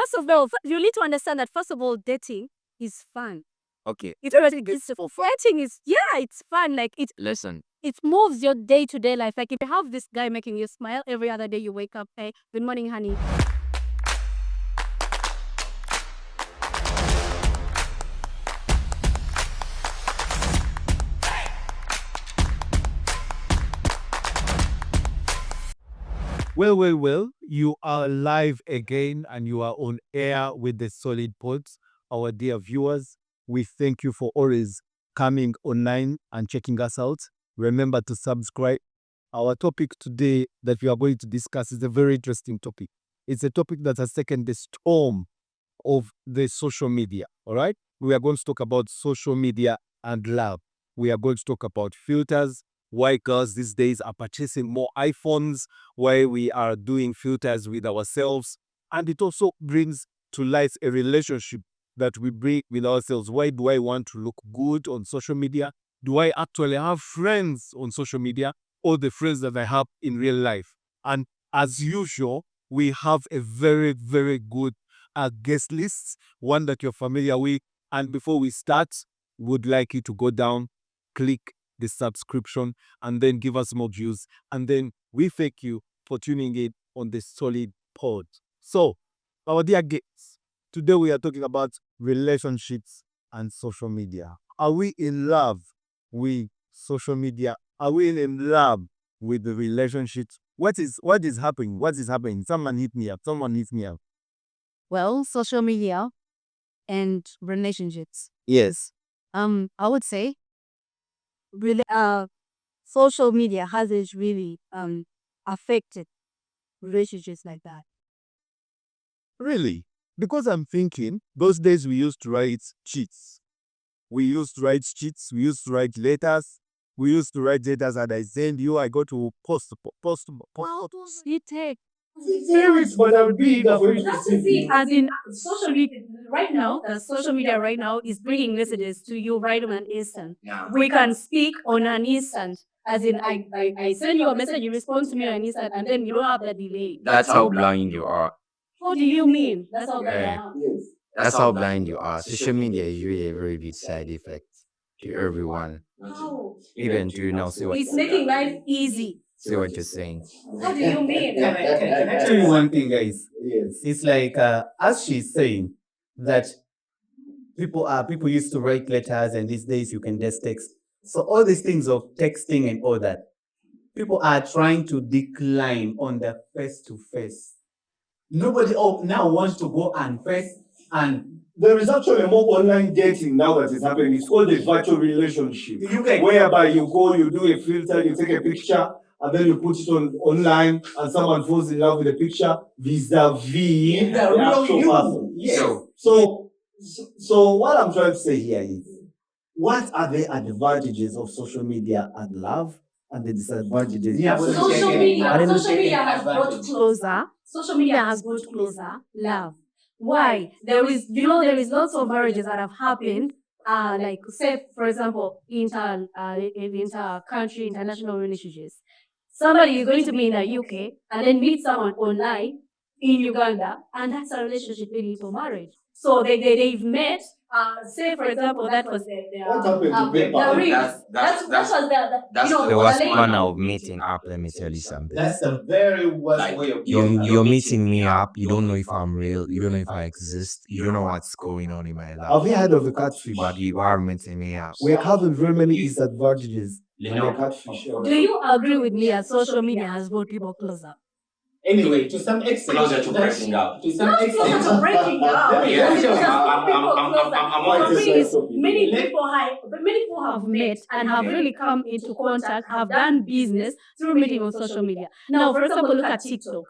First of all, you need to understand that first of all, dating is fun. Okay, It's already beautiful. Flirting is it's fun. Like listen. it moves your day-to-day life. Like if you have this guy making you smile every other day, you wake up, hey, good morning, honey. Well, you are live again and you are on air with the Solid Pods. Our dear viewers, we thank you for always coming online and checking us out. Remember to subscribe. Our topic today that we are going to discuss is a very interesting topic. It's a topic that has taken the storm of the social media, all right? We are going to talk about social media and love. We are going to talk about filters, why girls these days are purchasing more iPhones, why we are doing filters with ourselves. And it also brings to light a relationship that we bring with ourselves. Why do I want to look good on social media? Do I actually have friends on social media or the friends that I have in real life? And as usual, we have a very, very good guest list, one that you're familiar with. And before we start, would like you to go down, click the subscription, and then give us more views. And then we thank you for tuning in on the Solid Pod. So, our dear guests, today we are talking about relationships and social media. Are we in love with social media? Are we in love with the relationships? What is happening? What is happening? Someone hit me up. Well, social media and relationships. Yes. I would say really social media hasn't really affected relationships like that. Really? Because I'm thinking those days we used to write cheats. We used to write cheats. We used to write letters. We used to write letters and I send you. I go to post. You take Serious, but I'm big. as in social media right now. The social media right now is bringing messages to you right on an instant. We can speak on an instant. As in, I send you a message, you respond to me on an instant, and then you don't have the delay. That's how blind you are. What do you mean? That's how bad I Yeah. am. That's how blind you are. Social media is really a very big side effect to everyone. How? Even to now see what It's making life easy. you're saying. What do you mean? Can I tell you one thing, guys? Yes. It's like as she's saying that people used to write letters and these days you can just text. So all these things of texting and all that, people are trying to decline on the face to face. Nobody now wants to go and face and There is actually more online dating now that is happening. It's called a virtual relationship. you can Whereby you go, you do a filter, you take a picture, and then you put it online, and someone falls in love with the picture vis-a-vis the real actual you. person. Yes. So what I'm trying to say here is, what are the advantages of social media and love, and the disadvantages? Yeah, but Social social media has brought closer. Social media has brought closer love. Why? There is lots of marriages that have happened. Like say for example, inter-country international relationships. Somebody is going to be in the UK and then meet someone online in Uganda, and that's a relationship leading to marriage. So they've met. Say for example, that was What happened to paper? the ring. That's That was that's you know, the worst lady- manner of meeting up. Let me tell you something. That's the very worst way of You're meeting me up. You don't know if I'm real. You don't know if I exist. You don't know what's going on in my Have life. you heard of the catfish? But you are meeting me up. We are having very many disadvantages in No. the catfish. Do you agree with me that social media has brought people closer? Anyway, to some extent, Closer to breaking up. To some Not extent, closer to breaking up. Let me Yeah. Because tell you, I'm on the this thing is, topic. many people have met and have really come into contact, have done business through meeting on social media. Now, for example, look at TikTok.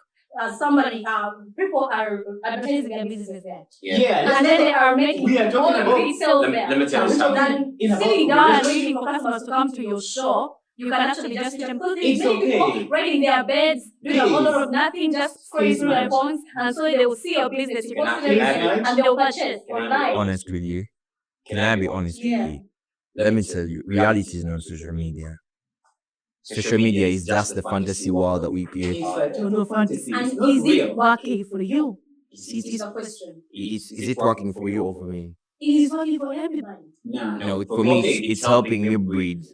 People are advertising their business there. yeah, And then they are making we are talking all the about- pre-sales Let there. me tell you We're something. talking Than about sitting down and relationship. waiting for customers to come to your shop. You can actually just sit and put It's many people okay. right in their beds, doing a whole lot of nothing, just scrolling through their Please. phones, and so they will see your business. You Can I- post it can I- everything, and they will purchase Can I be online. Honest with you. Can I be honest with Yeah. you? Let me tell you, reality is not social media. Social media is just the fantasy world that we create. It's a total fantasy. And It's not is real. it working for you? It's a question. Is it working for you or for me? It is working for everybody. For me, it's helping me breathe.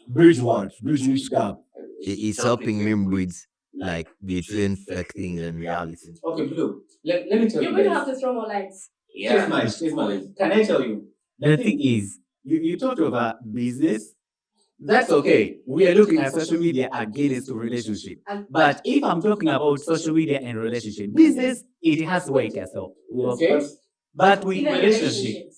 Bridge what? Bridge which gap? It's helping me breathe, like between flexing and reality. Okay, Blue. Let me tell You're going to have to throw more lights. Here's mine. Can I tell you? The thing is, you talked about business. That's okay. We are looking at social media against relationship. But if I'm talking about social media and relationship, business, it has to work as well. Okay? But with Even relationships,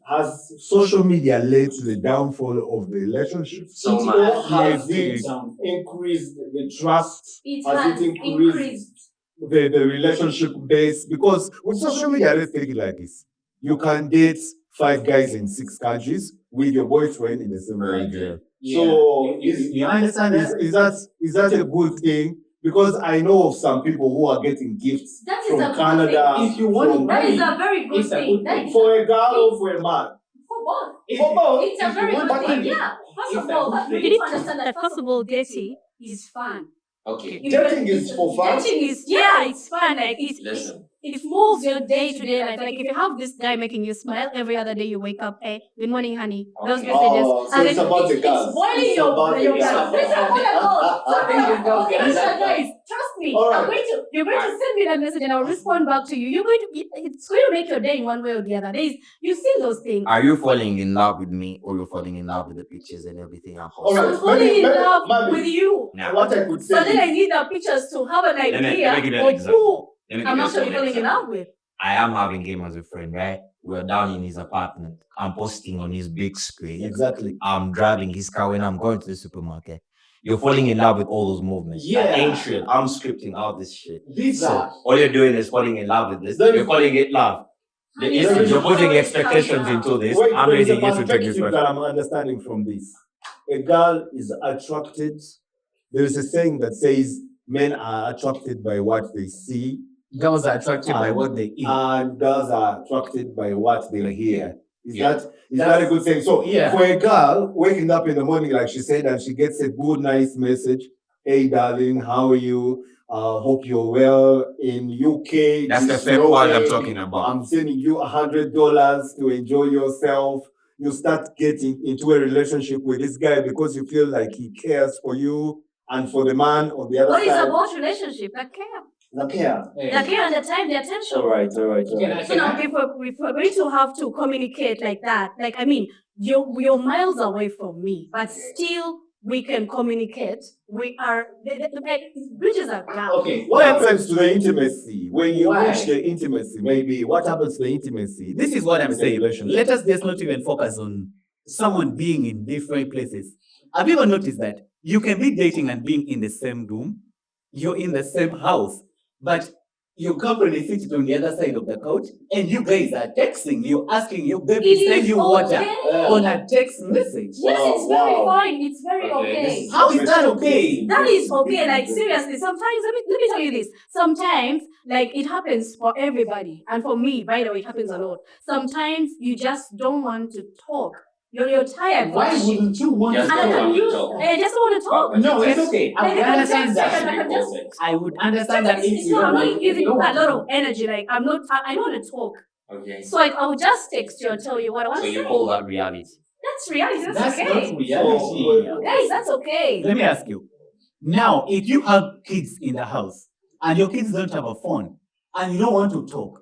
Has social media led to the downfall of the relationship? So Or has has it increased the trust? It Has has it increased the relationship base? Because with social media, let's take it like this. You can date 5 guys in 6 countries with your boyfriend in the same country. So you understand that? is that a good thing? Because I know of some people who are getting gifts That is from a good Canada. If you want from- That is a very good It's a thing. good That thing. is for a girl or for a man. for both. For both. It's a If you very want good thing. money, Yeah. First it's of a all, good you thing. need to understand that first of all, dating is fun. Okay. Dating is for fun? Dating is it's fun. Like it moves your day to day life. Like if you have this guy making you smile every other day, you wake up, hey, good morning, honey. Those Okay. messages. So And it's then about the it's girls. boiling It's your about the your girls. girls. It's about the girls. I think it's about Okay, girls. listen, guys, trust me. All right. You're going to send me that message and I'll respond back to you. It's going to make your day in one way or the other. You've seen those things. Are you falling in love with me or you're falling in love with the pictures and everything I'm All posting? right. I'm falling in love Mami, with you. Now, What I could say So then I is, need the pictures to have an me idea give you an of example. who let me I'm give you actually an falling in example. love with. I am having him as a friend, right? We're down in his apartment. I'm posting on his big screen. exactly. I'm driving his car when I'm going to the supermarket. You're falling in love with all those movements. Yeah. That ain't shit. I'm scripting all this shit. These So are all you're doing is falling in love with this. There is- You're calling it love. You're putting expectations into this. Wait, I'm there is a raising you to take perspective this that I'm understanding from this. A girl is attracted. There is a saying that says men are attracted by what they see, Girls are attracted by what they eat. and girls are attracted by what they hear. Is Yeah. that a good thing? So Yeah. for a girl waking up in the morning, like she said, and she gets a good, nice message. Hey, darling, how are you? Hope you're well in UK. That's the this same one I'm way. talking about. I'm sending you $100 to enjoy yourself. You start getting into a relationship with this guy because you feel like he cares for you, and for the man on the other What is side. about relationship? The care. The care. The care and the time, the attention. All right. So now if we're going to have to communicate like that, like I mean, you're miles away from me, but still we can communicate. We are like bridges are down. Okay. What happens to the intimacy when you Why? reach the intimacy? Maybe what happens to the intimacy? This is what I'm saying. Relationship. Let us just not even focus on someone being in different places. Have you ever noticed that you can be dating and being in the same room, you're in the same house, but your girlfriend is sitting on the other side of the couch, and you guys are texting, you're asking your baby It send is you water okay. on a text message. Yes, it's very Wow. fine. It's very Okay, okay. How is that okay? That is okay. Like seriously, sometimes let me tell you this. Sometimes, like it happens for everybody, and for me, by the way, it happens a lot. Sometimes you just don't want to talk. You're tired. Why from shit. wouldn't you want Just to And I don't can want to use. talk. I just want to talk. No, it's okay. I Like, would I can understand just- that. I can just- I would understand that if It's you not, I'm don't not want using to a lot of energy. Like I'm not. I don't want to talk. Okay. So like I will just text you and tell you what I want So to you say. call that reality. That's reality. That's, That's okay. not reality. Guys, that's okay. Let me ask you. Now, if you have kids in the house and your kids don't have a phone and you don't want to talk,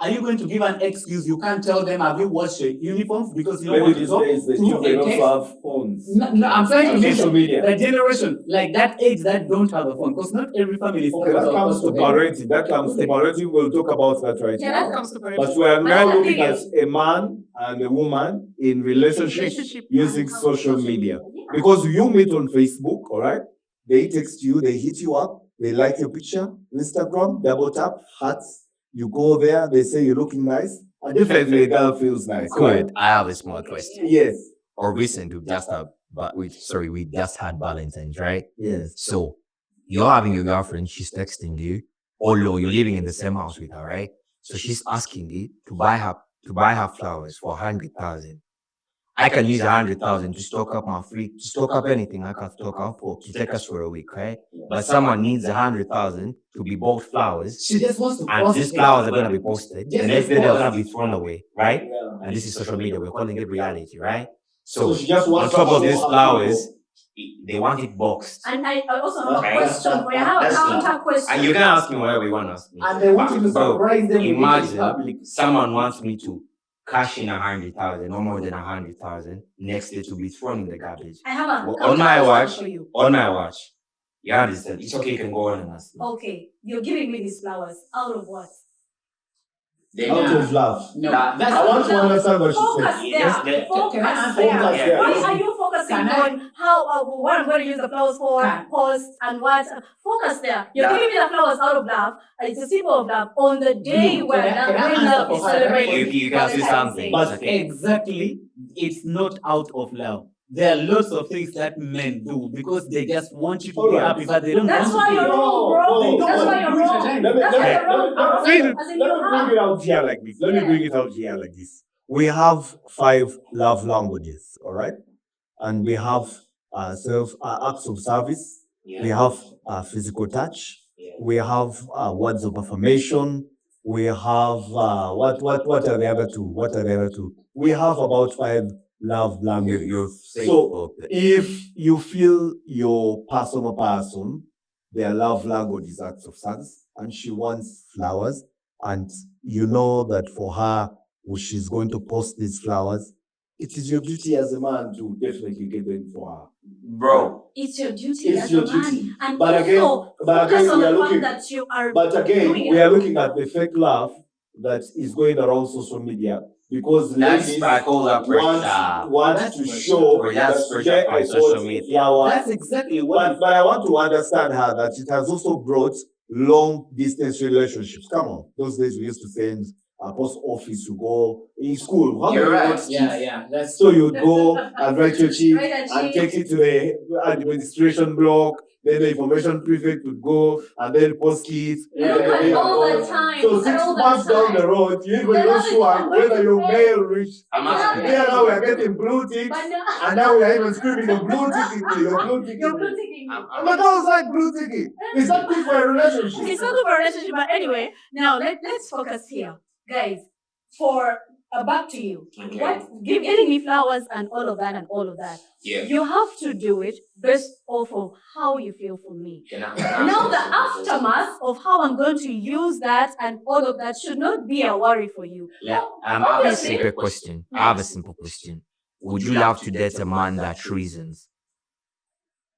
are you going to give an excuse? You can't tell them, have you washed your uniforms because you don't Maybe want to these talk? days the through children a text? also have phones. No, I'm trying to And mention social media. the generation, like that age that don't have a phone, because not every family is Okay, that comes to parenting. That comes to Okay. parenting. We'll talk about that right Yeah, now. that comes to But we are But now the looking thing at is- a man and a woman in relationship using and how social media. Yeah. Because you meet on Facebook, all right? They text you, they hit you up, they like your picture, Instagram, double tap, hearts. You go there, they say you're looking nice. And definitely a girl feels nice. Good. I have a small question. Yes. Or recent, we just had Valentine's, right? Yes. So you're having your girlfriend, she's texting you, although you're living in the same house with her, right? So she's asking you to buy her flowers for 100,000. I can use 100,000 to stock up my free, to stock up anything. I can stock up pork to take us for a week, right? But someone needs 100,000 to be bought flowers, She just wants to and post these it. flowers are gonna be posted. Just The next day they're post gonna it. be thrown away, right? Yeah. And this is social media. We're calling it reality, right? So So she just on wants top to of show these her flowers, they want it boxed. And I also have Okay. a question for you. I have a That's counter question. And you can ask me whatever you want to ask me. And they want you to Bro, surprise them with it in Imagine public. someone wants me to cash in 100,000, no more than 100,000, next day to be thrown in the garbage. I have a Well, counter on my question watch, for you. on my watch. You understand? It's okay, you can go on and ask me. Okay, you're giving me these flowers out of what? Out of love. No, That- that's I want to understand what she Focus said. there. Yes, Focus Can I answer there. Focus there. Why are you focusing Can I- on how what I'm going to use the flowers for, Can- post, and what? Focus there. You're Yeah. giving me the flowers out of love. It's a symbol of love on the day No, when can I when answer love is for her? celebrated. You can say something. But Okay. exactly, it's not out of love. There are lots of things that men do because they just want you to be Alright. happy, but they don't That's want why you you're to be. wrong, No, bro. no, That's no, why you're no, wrong. let me- That's why let- you're wrong. let- As in Let you me bring have- it out here like this. Let me bring it out here like this. We have 5 love languages, all right? And we have acts of service. We have physical touch. We have words of affirmation. We have what are the other two? What are the other two? We have about 5 love languages. You're saying, So okay. if you feel your person, their love language is acts of service, and she wants flowers, and you know that for her, she's going to post these flowers, it is your duty as a man to definitely get them for her. Bro, It's your duty It's as your a man. duty. And But again- also but focus again, on we the are fact looking- that you are But again, doing We it. are looking at the fake love that is going around social media because that's ladies what I call that pressure. want That's to pressure. show Bro, that's that pressure they from got social media. flowers. That's exactly what. But I want to understand her that it has also brought long distance relationships. Come on, those days we used to send post office to go in school. How You're many right. months? Yeah, that's So you go and write your chief Right, and and she- take it to the administration block. Then the information prefect would go and then post it. Look at all the time. So Look at 6 all the months down time. the road, you even The not love is sure not going whether to your fail. mail reached. I'm Yeah. asking. Here now we are getting blue ticks, But no. and now we are even screaming your blue ticking me, your blue ticking You're me. blue ticking me. But I was like blue ticking. It's not good for a relationship. It's not good for a relationship, but anyway, now let's focus here. Guys, for back to you. Okay. Getting me flowers and all of that. Yeah. You have to do it based off of how you feel for me. Can I Now the aftermath of how I'm going to use that and all of that should not be a worry for you. Yeah, I have a Obviously- simple question. I have a simple question. Would you love to date a man that reasons?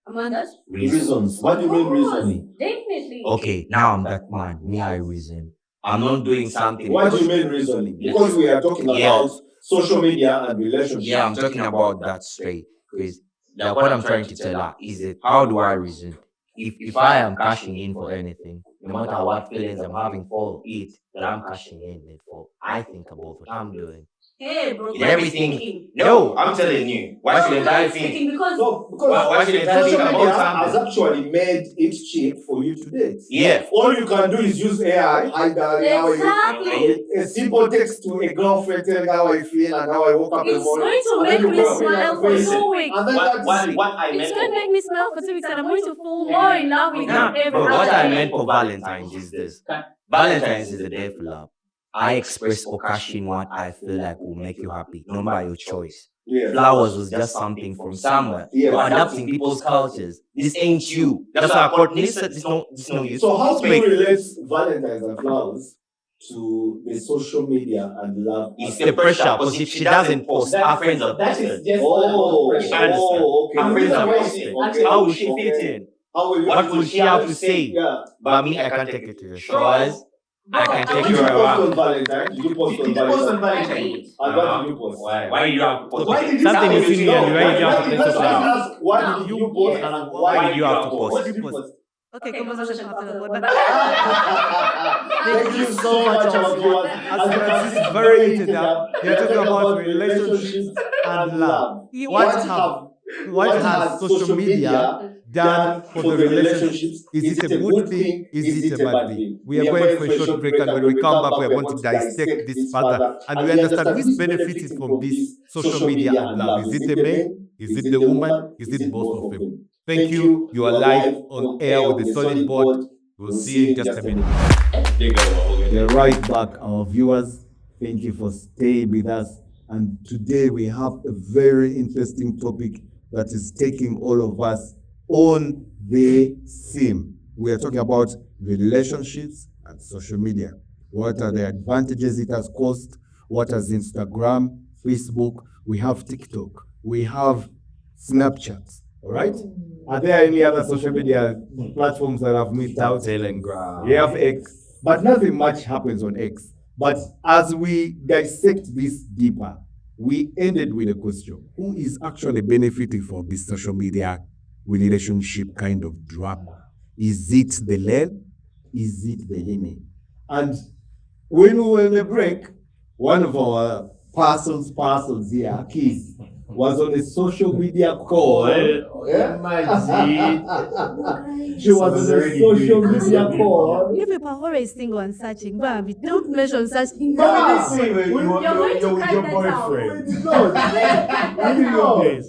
Amanda? Reasons. What do you mean reasoning? Definitely. Okay, now I'm that man. Me, I reason. I'm not doing something. What do you mean reasoning? Because we are talking Yeah. about social media and relationships. Yeah, I'm talking about that straight. Because like what I'm trying to tell her is that how do I reason? If I am cashing in for anything, no matter what feelings I'm having for it, that I'm cashing in for, I think about what I'm doing. Hey, bro. In everything. No, I'm telling you. Why should I think? Thinking because No, because Why should I social think media about has something? actually made it cheap for you to date. Yeah. All you can do is use AI. Hi, darling, how are you? Exactly. A simple text to a girlfriend telling how I feel and how I woke up in the It's morning. going to And make then me you go smile and for face it. 2 weeks. And then that's it. It's going to make me smile for 2 weeks and I'm going to fall more in love with Nah, you every bro, what I day. meant for Valentine's is this. Valentine's is the day for love. I express or cash in what I feel like will make you happy, not by your choice. Yeah. Flowers was just something from somewhere. Yeah. You're adapting people's cultures. This ain't you. That's why I called this no you. So how do you Speak. relate Valentine's and flowers to the social media and love? It's the pressure because if she doesn't post, our friends are That is posted. just Oh, pressure. understand. okay. Our friends are Okay. posted. Okay. How will she fit Okay. in? How will you- What will she have to say? Yeah. But me, I can't take it to your showers. I can Did take you you post around. on Valentine? Did you post on Valentine? And what did you post? Why do you have to post? Why did you Something post? is in here, why did you have to Let's post on ask, why did you post and why did you have to post? What did you post? Okay, conversation after the word. Thank you so much, our viewers. As you can see, it's very heated up. You're talking about relationships and love. You What want have social media done for the relationships? Is it a good thing? Is it a bad thing? We are going for a short break, and when we come back, we are going to dissect this further and we understand who's benefiting from this social media and love. Is it the man? Is it the woman? Is it both of them? Thank you. You are live on air with the Solid Board. We'll see you in just a minute. We're right back, our viewers. Thank you for staying with us. And today we have a very interesting topic that is taking all of us on the theme. We are talking about relationships and social media. What are the advantages it has caused? What has Instagram, Facebook? We have TikTok. We have Snapchat. All right? Are there any other social media platforms that have missed out? Telegram. We have X, but nothing much happens on X. But as we dissect this deeper, we ended with a question: who is actually benefiting from this social media relationship kind of drama? Is it the men? Is it the women? And when we were on the break, one of our parcels here, Keith, was on a social media call. She was on a social media call. You people are always single and searching. Bambi, don't mention searching. Bambi, You're going to cut that out.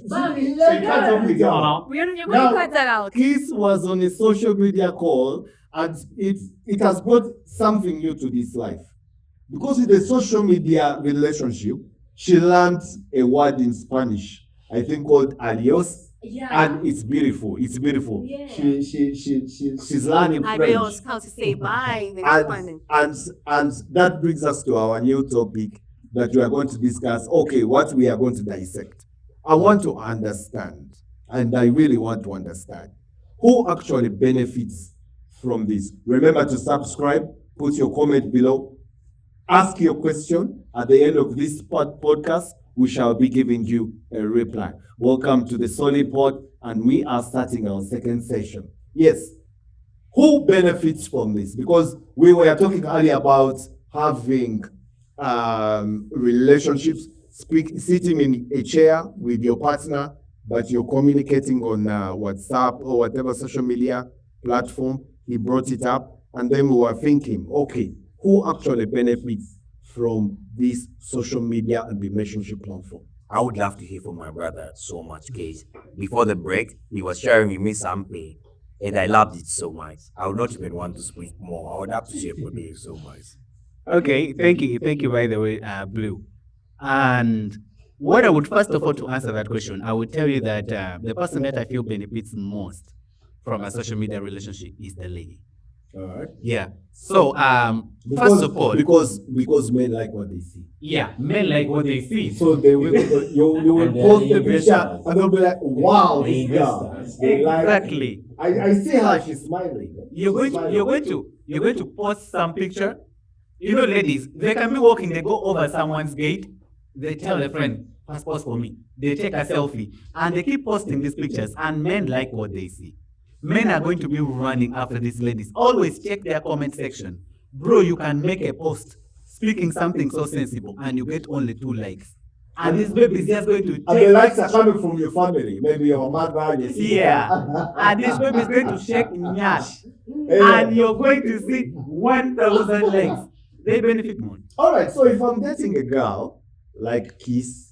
Bambi, You're going to cut that out. Keith was on a social media call, and it has brought something new to this life. Because in the social media relationship, she learned a word in Spanish, I think called adios. Yeah. And it's beautiful. It's beautiful. Yeah. She's learning French. Adios, how to say bye. And that brings us to our new topic that we are going to discuss. Okay, what we are going to dissect. I want to understand, and I really want to understand, who actually benefits from this. Remember to subscribe, put your comment below, ask your question. At the end of this podcast, we shall be giving you a reply. Welcome to the Solid Pod, and we are starting our second session. Yes, who benefits from this? Because we were talking earlier about having relationships, sitting in a chair with your partner, but you're communicating on WhatsApp or whatever social media platform. He brought it up, and then we were thinking, okay, who actually benefits from this social media and relationship platform? I would love to hear from my brother so much, case before the break, he was sharing with me something, and I loved it so much. I would not even want to speak more. I would appreciate it so much. Okay, thank you, by the way, Blue. And what I would first of all, to answer that question, I would tell you that the person that I feel benefits most from a social media relationship is the lady. All right. Yeah. So, first of all, because men like what they see. yeah, men like what they see. So they will you will post the picture and they'll be like, wow, this girl. They like- Exactly. I see her, she's smiling. You're going to post some picture. You know, ladies, they can be walking, they go over someone's gate, they tell a friend, passport for me. They take a selfie and they keep posting these pictures, and men like what they see. Men are going to be running after these ladies. Always check their comment section. Bro, you can make a post speaking something so sensible and you get only 2 likes. And this baby is just going to And the take, likes are coming from your family, maybe your mother, your sister. yeah. And this baby is going to shake nyash. And you're going to see 1,000 likes. They benefit more. All right, so if I'm dating a girl like Kiss,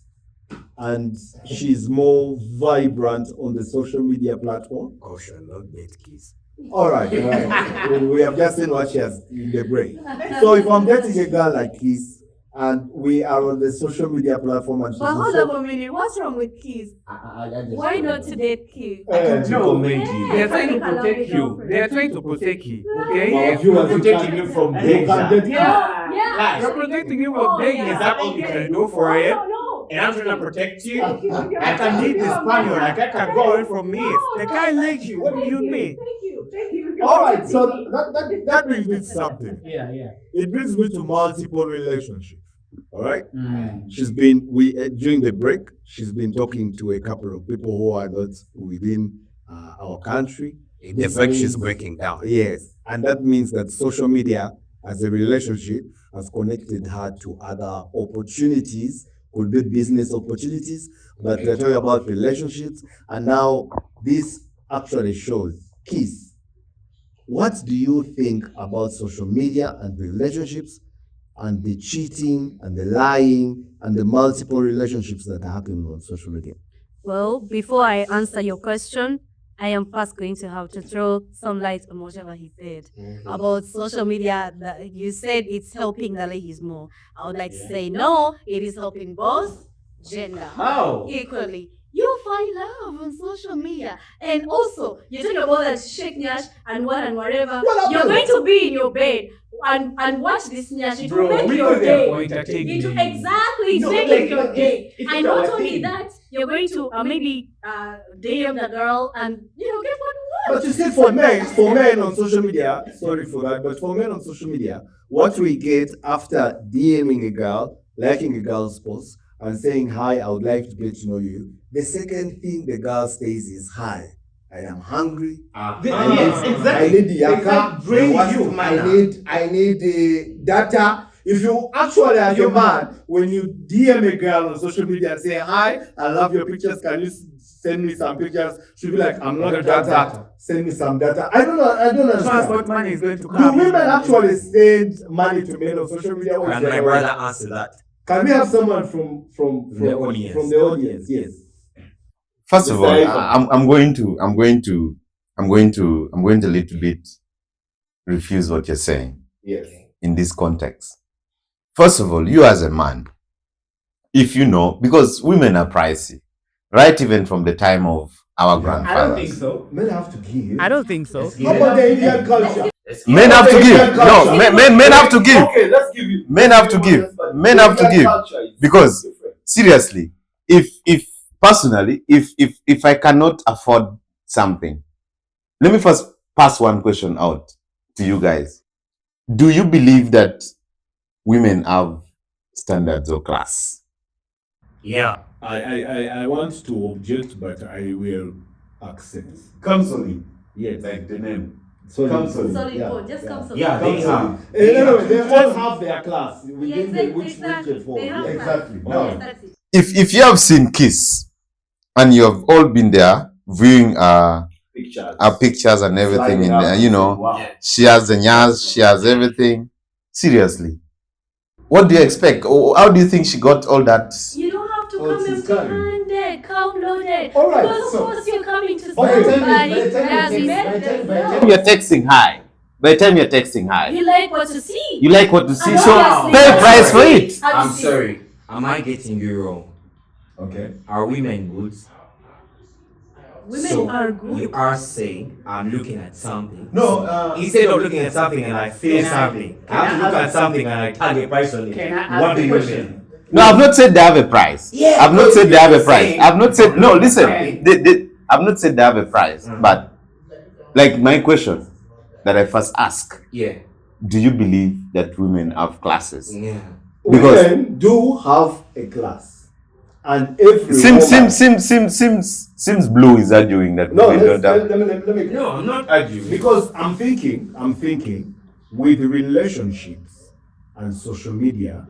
and she's more vibrant on the social media platform. Oh, shall not date kiss. All right, we have just seen what she has in the brain. So if I'm dating a girl like Kiss, and we are on the social media platform, and she's But hold also- up a minute. What's wrong with Keys? Why not to date Keys? No, Yeah. they are trying to Allow protect your you. girlfriend. They are trying to protect you. Our Okay? viewers, you protecting can- you from you danger. can date- Yeah. They're protecting you from Oh, danger. yeah. Is that all you can do for it? No. And I'm trying to protect you. Thank you. I can meet this Spaniard, like I can go away from me. They can't like you. What do you mean? Thank you. Thank you. All right, so that brings me to something. Yeah. It brings me to multiple relationships. All right. Mm. She's been during the break. She's been talking to a couple of people who are not within our country. The fact she's breaking down. Yes, and that means that social media as a relationship has connected her to other opportunities, could be business opportunities, but we're talking about relationships. And now this actually shows. Kiss, what do you think about social media and relationships and the cheating and the lying and the multiple relationships that are happening on social media? Well, before I answer your question, I am first going to have to throw some light on whatever he said about social media. That you said it's helping the ladies more. I would like to say no, it is helping both gender How? equally. You find love on social media, and also you talk about that shake nyash and whatever. What You're happened? going to be in your bed and watch this nyash. It will Bro, make we your go there day. for entertainment. It will, exactly, No, it's like, making your day. it's And our not only thing. that, you're going to maybe DM the girl and get what you want. But you see, for men on social media, sorry for that, but for men on social media, what we get after DMing a girl, liking a girl's post, and saying, hi, I would like to get to know you, the second thing the girl says is, hi, I am hungry. Yes, exactly. I need the They yaka. can't drain What- you. I need the data. If you actually, as a man, when you DM a girl on social media and say, hi, I love your pictures, can you send me some pictures? She'll be like, I'm not a data. Send me some data. I don't know. I don't understand. Transport money is going to Do come. women actually send money to men on social media? Or is Can it my the other way? brother answer that? Can we have someone from The audience. From the audience, yes. First of Mr. all, Ivan. I'm going to a little bit refuse what you're saying Yes. in this context. First of all, you as a man, if you know, because women are pricey, right? Even from the time of our grandfathers. I don't think so. Men have to give. I don't think so. How about the Indian culture? Men have to give. No, men have to give. Okay, let's give you. Men have to give. Men have to give. Because seriously, if personally, if I cannot afford something, let me first pass one question out to you guys. Do you believe that women have standards or class? Yeah. I want to object, but I will accept. Counseling. Yes. Like the name. Counseling. Solid code, just come solid. Yeah, they have. Anyway, they all have their class within Yeah, which exactly. they fall. They have Exactly. class. Now, Yes, that's it. If you have seen Kiss and you have all been there viewing Pictures. her pictures and everything in there, you know, Wow. she has the nyas, she has everything. Seriously. What do you expect? Or how do you think she got all that? You don't have to Oh, come it's coming. empty-handed, count loaded. All right, Because so- of course you're coming to By the time you- somebody by the time that has you text- met by the time- by the themselves. time You're texting high. By the time you're texting high, You like what you see. you like what you see, And so obviously, pay a what price you for see, it. how you I'm see. sorry. Am I getting you wrong? okay. Are women good? Women So, are good. You are saying I'm looking at something. No, Instead of looking at something and I feel something, I have to look at something and I tag a price on it. Can I ask What do a you question? mean? No, I've not said they have a price. Yeah, I've not but said they have a you're price. saying- I've not said no. Listen, Okay. I've not said they have a price. But like my question that I first ask: Yeah. do you believe that women have classes? Yeah. Because- Women do have a class, and every Seems blue is arguing that No, women let's, don't have. let me. No, I'm not arguing. Because I'm thinking with relationships and social media,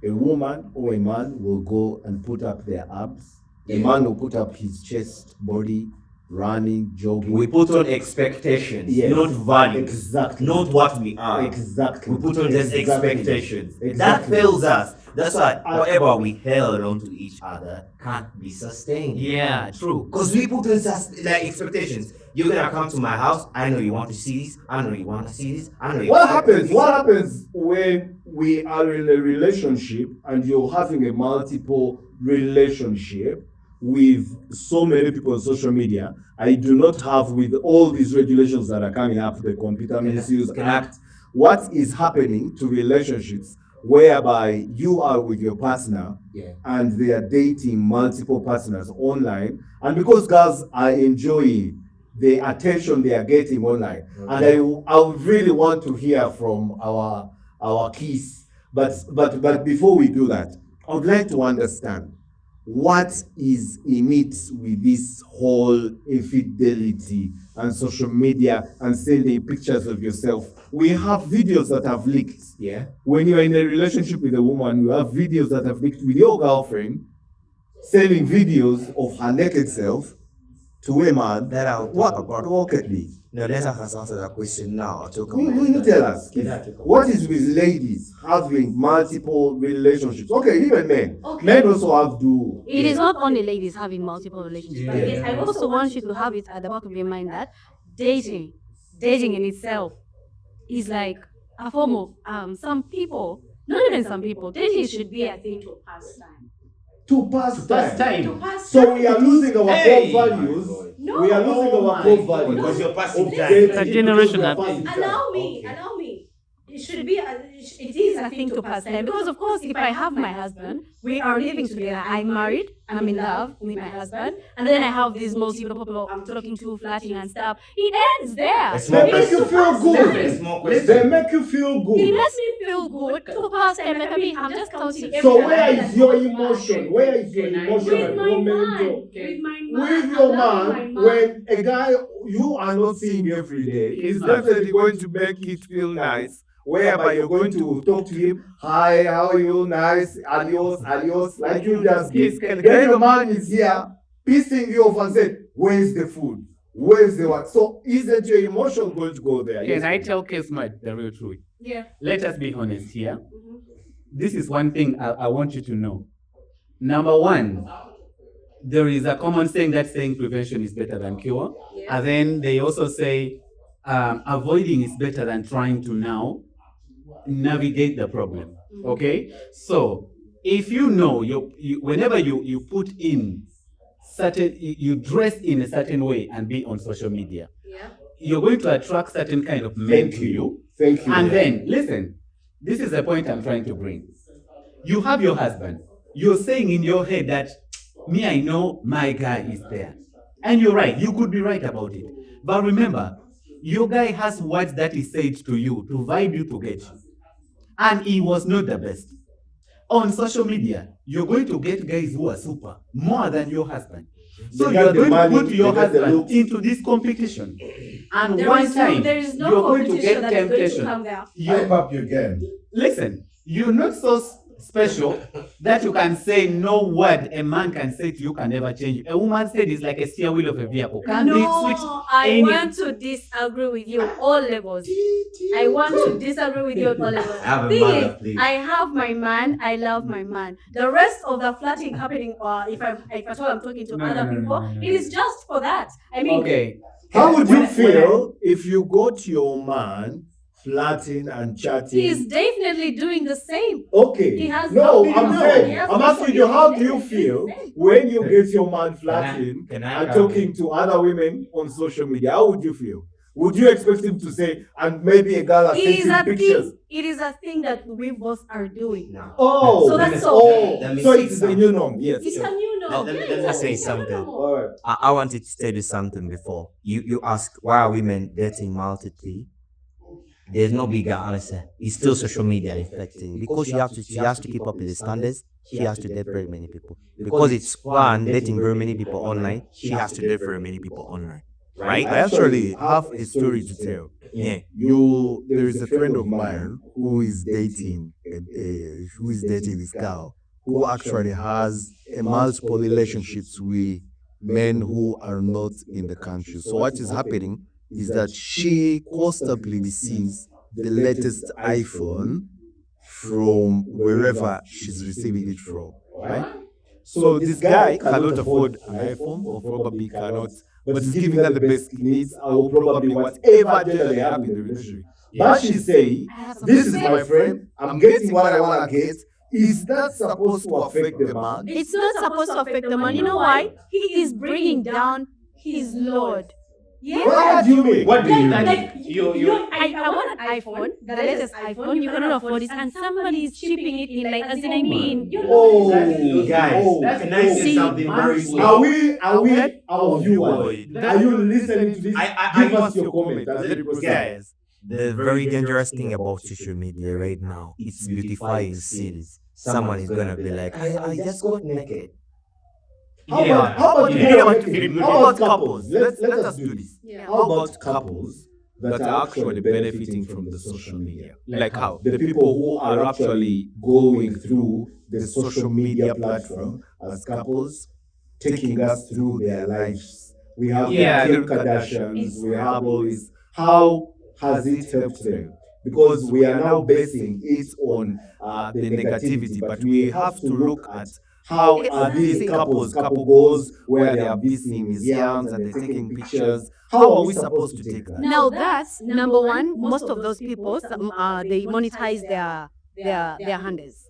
a woman or a man will go and put up their abs. A Yeah. man will put up his chest, body, running, jogging. We put on expectations, Yes. not values, Exactly. not what we are. Exactly. We put on just Exactly. expectations. That Exactly. fails us. That's why whatever we held on to each other can't be sustained. Yeah, true. Because we put on like expectations. You're gonna come to my house. I know you want to see this. I know you want to see this. I know you. What happens when we are in a relationship and you're having a multiple relationship with so many people on social media? I do not have, with all these regulations that are coming up, the Computer Misuse Act, what is happening to relationships whereby you are with your partner Yeah. and they are dating multiple partners online, and because girls are enjoying the attention they are getting online, and I would really want to hear from our keys, but before we do that, I would like to understand what is in it with this whole infidelity and social media and sending pictures of yourself. We have videos that have leaked. Yeah. When you're in a relationship with a woman, you have videos that have leaked with your girlfriend sending videos of her naked self to a man, then I'll talk about awkwardly. No, let us answer that question now. I'll talk about You tell us, what is with ladies having multiple relationships? Okay, even men. Okay. Men also have to. It is not only ladies having multiple relationships, but yes, I also want you to have it at the back of your mind that dating in itself is like a form of some people, not even some people, dating should be a thing to pass time. To pass time. To pass So time. we are losing our Hey! core values. No. We are losing our core values. Because you're passing of time. dating It's a because generational we are thing. passing Allow time. me. It is a thing to pass time because, of course, if I have my husband, we are living together. I'm married, I'm in love with my husband, and then I have these multiple people I'm talking to, flirting and stuff. It ends there. It's It more They make is you to feel pass good. time. It's more They question. make you feel It good. makes me feel good to pass time. Like, I mean, I'm just counting. So every where day is that your goes by. emotion? Where is your emotion? With my Your man. mental? With my man. With I your love man, my when a guy you are not seeing every day, It's definitely going to make it feel nice, whereby you're going to talk to him. Hi, how are you? Nice, adios, adios. Like you just Kiss, did. can- Then your man is here, pissing you off and said, where's the food? Where's the what? So isn't your emotion going to go there? Can I tell Kismet the real truth? Yeah. Let us be honest here. This is one thing I want you to know. Number one, there is a common saying that saying prevention is better than cure. Yeah. And then they also say avoiding is better than trying to now navigate the problem. Okay? So if you know whenever you put in you dress in a certain way and be on social media, Yeah. you're going to attract certain kind of men to you. Thank you. And then, listen, this is the point I'm trying to bring. You have your husband. You're saying in your head that, me, I know my guy is there. And you're right. You could be right about it. But remember, your guy has words that he said to you to vibe you to get you. And he was not the best. On social media, you're going to get guys who are super, more than your husband. So They got you're the going money, to put your they got the husband looks. into this competition. And There one is no, time, there is no you're going to competition get that is going to temptation. come there. Hype up your game. Listen, you're not so special that you can say no word a man can say to you can never change you. A woman said it's like a steer wheel of a vehicle. Can be switched No, I any- want to disagree with you on all levels. I want to disagree with you on all levels. I have a Thing mother, is, please. I have my man, I love my man. The rest of the flirting happening, if at all I'm talking to No, other no, no, people, no, no, it is just for that. I mean, Okay. How would you When- feel if you got your man flirting and chatting? he is definitely doing the same. Okay. He has No, nothing I'm to saying, do. He has I'm nothing asking to you, do. how do you He's feel the same. when you get your man flirting Can I and come talking to other women on social media? How would you feel? Would you expect him to say, and maybe a girl has It sent is him a pictures? thing. It is a thing that we both are doing. now? Oh, So that's oh, all. Let me so say it's the something. new norm. Yes. It's a new norm. Let me Yes, say it's a new something. norm. All right. I wanted to tell you something before. You ask why are women dating multiply? There's no bigger answer. It's still social media affecting because she has to keep up with the standards. She has to date very many people because it's fun dating very many people online. She has to date very many people online, right? I actually have a story to tell. Yeah. There is a friend of mine who is dating this girl who actually has a multiple relationships with men who are not in the country. So what is happening is that she constantly receives the latest iPhone from wherever she's receiving it from, right? So this guy cannot afford an iPhone, or probably cannot, but he's giving her the basic needs, or probably whatever gender they have in the relationship. But she's saying, I have some this is friends. my friend, I'm getting what I want to get. Is that supposed to affect the man? It's not supposed to affect the man. You know why? He is bringing down his load. Yeah. What do you mean? What do you mean? Like, You- I want an iPhone, the latest iPhone. You cannot afford it, and somebody is shipping it in. Like, as in, I mean, Oh, Guys, oh, can I say See, something very slow? Are we, our viewers? Are you listening to this? Give us your comment. Guys, the very dangerous thing about social media right now, it's beautifying cities. Someone is gonna be like, I just got naked. How about Couples? Let us do this. yeah. How about couples that are actually benefiting from the social media? Like how? The people who are actually going through the social media platform as couples, taking us through their lives, we have Yeah, Kim the Kardashians, we have all this. How has it helped them? Because we are now basing it on the negativity, but we have to look at how are these couple goals where they are visiting museums and they're taking pictures. How are we supposed to take that? Now that's number one. Most of those people, they monetize their handles.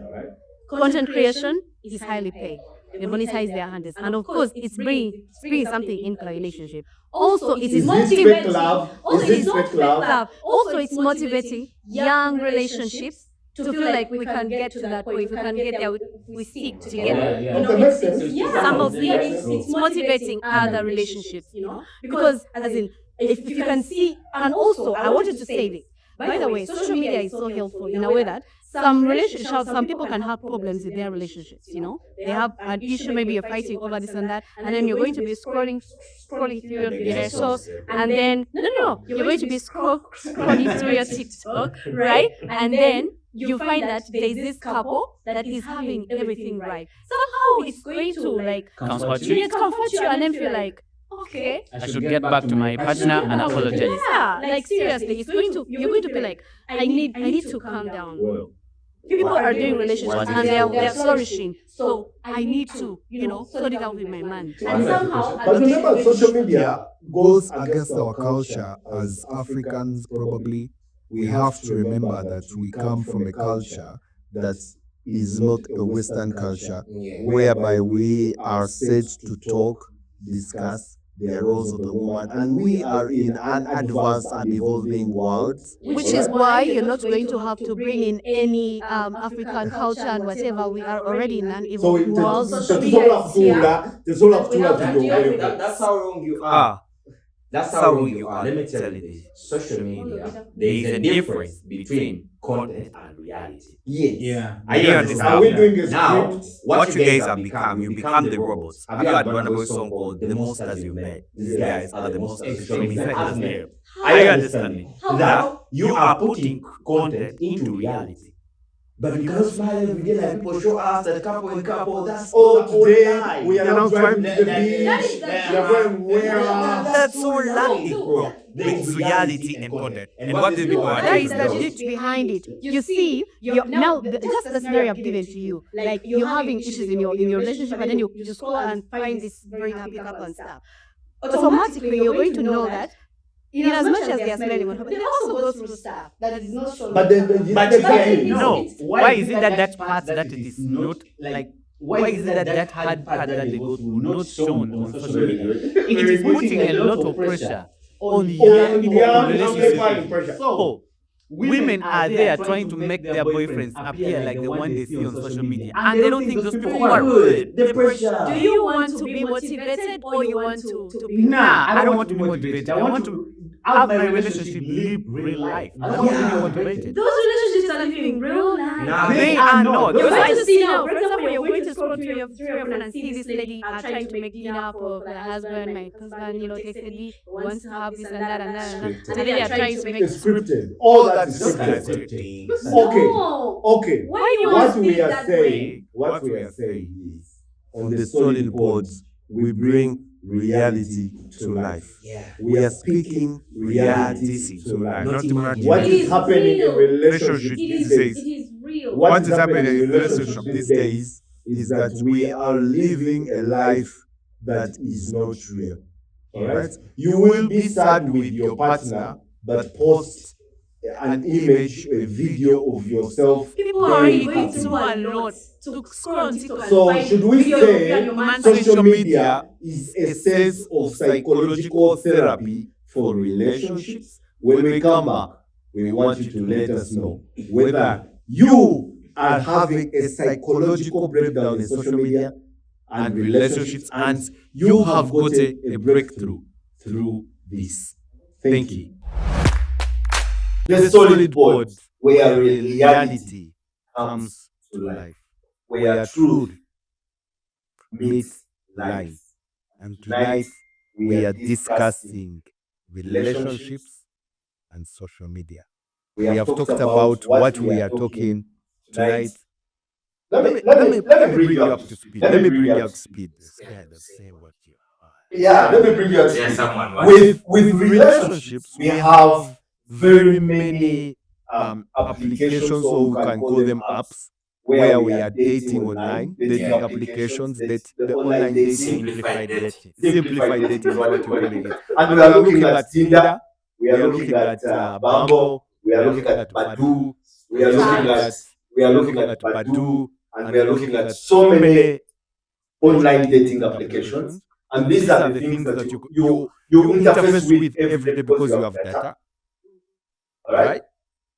Alright. Content creation is highly paid. They monetize their handles, and of course, it's bringing something into a relationship. Also, it is Is this motivating. fake love? Also, Is it's this not fake fake love? love. Also, it's motivating young relationships to feel like we can get to that point. We can get there. We stick together. Yeah. Okay, makes sense. Some of Yeah, it's motivating other relationships, because as in, if you can see, and also I wanted to say this. By the way, social media is so helpful in a way that some people can have problems with their relationships. They have an issue, maybe you're fighting over this and that, and then you're going to be scrolling through your socials, and then you're going to be scrolling through your TikTok, right? And then you find that there's this couple that is having everything right. Somehow it's going to Comfort you. comfort you, and then feel like, okay, I should get back to my partner and apologize. yeah, seriously, you're going to be like, I need to calm down. Well, People are doing relationships and they're flourishing, so I need to, sort it out with my man. And somehow, but remember, social media Goes against our culture as Africans, probably. We have to remember that we come from a culture that is not a Western culture, whereby we are said to talk, discuss the roles of the woman, and we are in an advanced and evolving world. which is why you're not going to have to bring in any African culture and whatever. We are already in an so evolved world. there's all of to That's how wrong you are. That's how wrong you are. Let me tell you this. Social media, there is a difference between content and reality. Yeah. Are you understand? Are we doing a Now, script? what you guys have become, you become the robots. Have you had one of those song called The Monsters You Met? These guys are the monsters you should be as name. Are you understanding? That you are putting content into reality. But we cannot smile every day like people show us that couple and couple. That's Oh, all today lie. we are now driving to the beach. That We are going where? That's so lying, bro. It's reality and content. And what these people are There is doing, the bro, dip behind it. You see, just the scenario I've given to you. Like you're having issues in your relationship, and then you scroll and find this very happy couple and stuff. Automatically, you're going to know that. In as much as they are smelling on top, they also go through stuff that is not shown. But then, No, why is it that part that it is not like? Why is it that hard part that they go through not shown on social media? It is putting a lot of pressure on young people in relationships. So women are there trying to make their boyfriends appear like the one they see on social media, and they don't think those people are good. the pressure. Do you want to be motivated, or you want to be? Nah, I don't want to be motivated. I want to have my relationship live real life. I don't want to be motivated. Those relationships are living real life. Nah, They are not. You're going to see now, for example, you're going to scroll through your phone and see this lady trying to make dinner for my husband, texted me, wants to have this and that and that. And then they are trying to make It's scripted. All that is scripted. Okay. Why do you What want to we speak are that way? saying, what we are saying is, On the solid pods, we bring reality to life. Yeah. We are speaking reality to life. Not imagination. what It is is happening in real. relationship It these is- days? It is real. What is happening in relationship these days is that we are living a life that is not real. Alright? You will be sad with your partner, but post an image, a video of yourself. People are already being going happy. through a lot to scroll on TikTok and So find should we video of you and say your man social media is a sense of psychological therapy for relationships? When we come back, we want you to let us know whether you are having a psychological breakdown in social media and relationships, and you have got a breakthrough through this. Thank you. The solid pod, Where reality comes to life. Where truth meets life. And tonight we are discussing relationships and social media. We have talked about what we are talking tonight. Let me bring you up to speed. Let me bring you up to speed. This guy does say what you are. Yeah, let me bring you up to There's speed. someone. What? With relationships, we have very many applications, or we can call them apps, where we are dating online, dating Yeah. applications, The online dating, Simplified dating. simplified dating is what you call it. And we are looking at Tinder, we are looking at Bumble, we are looking at Badoo, we are looking at Badoo, and we are looking at so many online dating applications. And these are the things that you interface with every day because you have data. All right?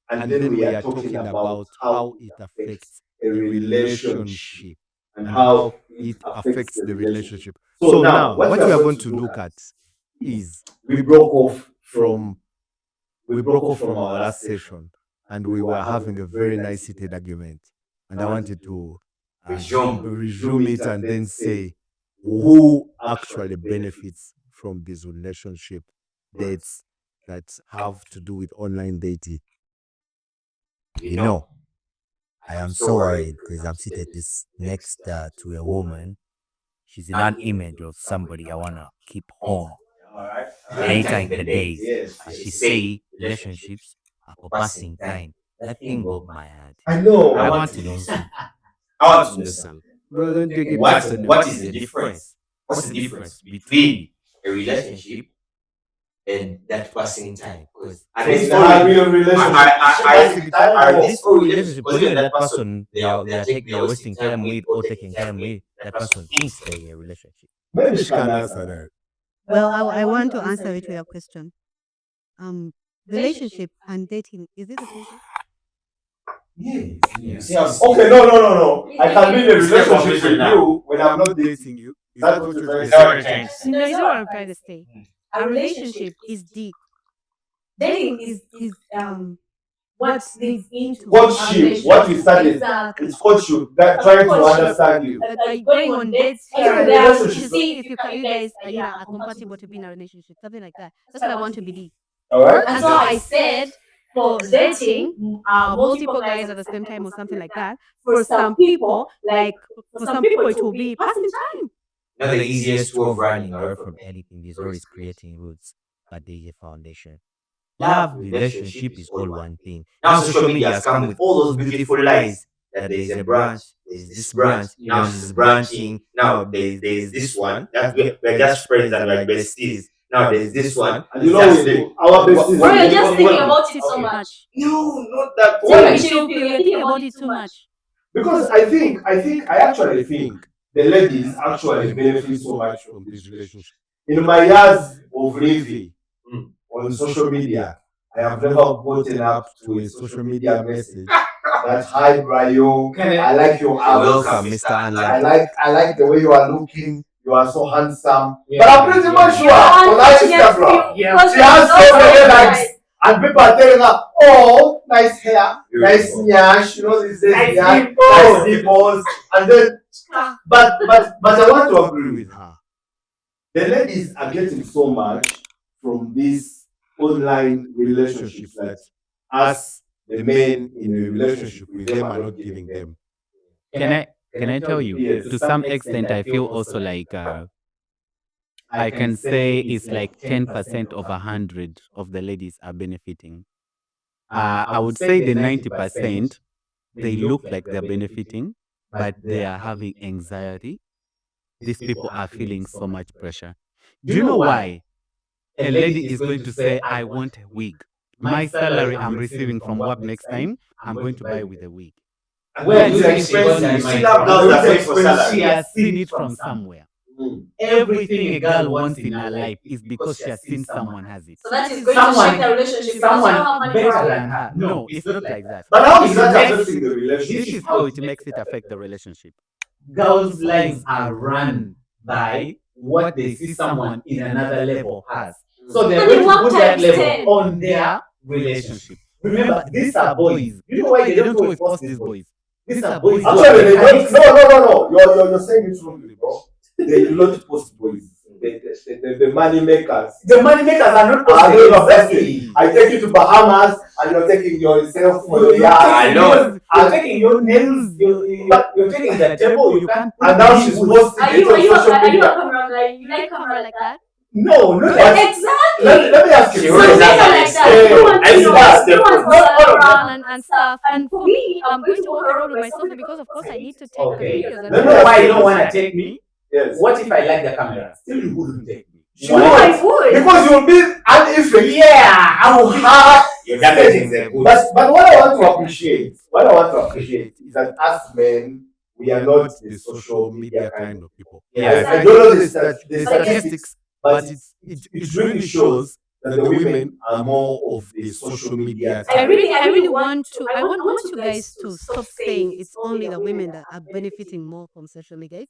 And then we are talking about how it affects a a relationship relationship and how it affects the relationship. So So now, now, what what we we are are going going to to look look at at is we broke off from we broke off from our last session and we were having a very nice heated argument. And I wanted to resume it and then say who actually benefits from this relationship dates that have to do with online dating. You know, I am so worried because I'm seated this next to a woman. She's in an image of somebody I wanna keep home later in the days. Yes, As she say, relationships are for passing time. That thing broke my heart. I know. I want to know some. I want to know some. Bro, don't take it What personal. what is the difference? What's the difference between a relationship and that passing time? Because at It's this not a point, real relationship. This whole relationship, because that person they are wasting time with or taking time with, that person thinks they're in a relationship. Maybe she can answer that. Well, I want to answer it to your question. Relationship and dating, is it the same thing? yes. Okay, no. I can be in a It's not relationship with confusing now. you when I'm not dating. dating you. Is That's that what what you're you're trying trying to to say. say? No, it's not what I'm trying to say. A relationship is deep. Dating is what leads into Courtship, what we studied. Exactly. It's courtship, that trying to understand you. Like going on dates It's here a and there to relationship. see if you guys are compatible to be in a relationship, something like that. That's what I want to believe. Alright? And so I said, for dating multiple guys at the same time or something like that, for some people, it will be passing time. Not the easiest way of running away away from from anything is always creating roots, but there is a foundation. Love relationship is all one thing. Now social media has come with all those beautiful lies that there is a branch, there is this branch, now this is branching, now there is this one, that we're just friends and like besties. Now there's this one. And you know, Just the- our besties. Or you're are- just thinking about it so much. No, not that So one. you're thinking about it too much. Because I actually think the ladies actually benefit so much from this relationship. In my years of living on social media, I have never gotten up to a social media message that hi Brayo, I like your house. Welcome, Mr. I Unlucky. like the way you are looking. You are so handsome. Yeah. But I'm pretty much sure on her Instagram, Yeah. she has so many likes, and people are telling her, "Oh, nice hair, nice nyash, you know these days, Nice nice nipples." nipples." And then, but I want to agree with her. The ladies are getting so much from these online relationships that us, the men in a relationship with them, are not giving them. Can I tell you? Yes. To some extent, I feel also like I can say it's like 10% of 100 of the ladies are benefiting. I would say the 90% they look like they're benefiting, but they are having anxiety. These people are feeling so much pressure. Do you know why? A lady is going to say, "I want a wig. My salary I'm receiving from work next time, I'm going to buy with a wig." Where do is you it expensive? expensive? You still have girls that pay for salary. She has seen it from somewhere. Everything a girl wants in her life is because she has seen someone has it. So that is going Someone- to shape the relationship. Someone better than her. No, it's not like that. But how is It that makes- affecting the relationship? This is how it makes it affect the relationship. Girls' lives are run by what they see someone in another level has. So they're And going they to work put that times level 10. on their relationship. Remember, these are boys. You know why they don't always post these boys? These are boys. who Actually, they are don't. No. You're saying it wrongly, bro. They do not post boys. the money makers. The money makers are not Ah, no, no, exactly. I take you to Bahamas and you're taking yourself for the I know. I'm taking your names, but you're taking the table, you can't put and now the she's names. posting Are it you on social a media. camera guy? You like camera like that? No, look But- at Exactly. Let me ask you. She So always men has are an like that. extent. You want I to see know, that's you want different. to Not all of around and stuff. And for me, I'm going to walk around with myself because, of course, I need to take the Okay. videos. And You know Let me why ask you you don't want to this. take me? Yes. What if I like the camera? Still you wouldn't take me. Sure. I would. Because you'll be an effect. Yeah, I will have You're damaging the good. But what I want to appreciate, is that us men, we are not the social media kind of people. Yeah, I don't know the statistics, statistics, but it really shows that the women are more of the social media. I really want to. I want you guys to stop saying it's only the women that are benefiting more from social media.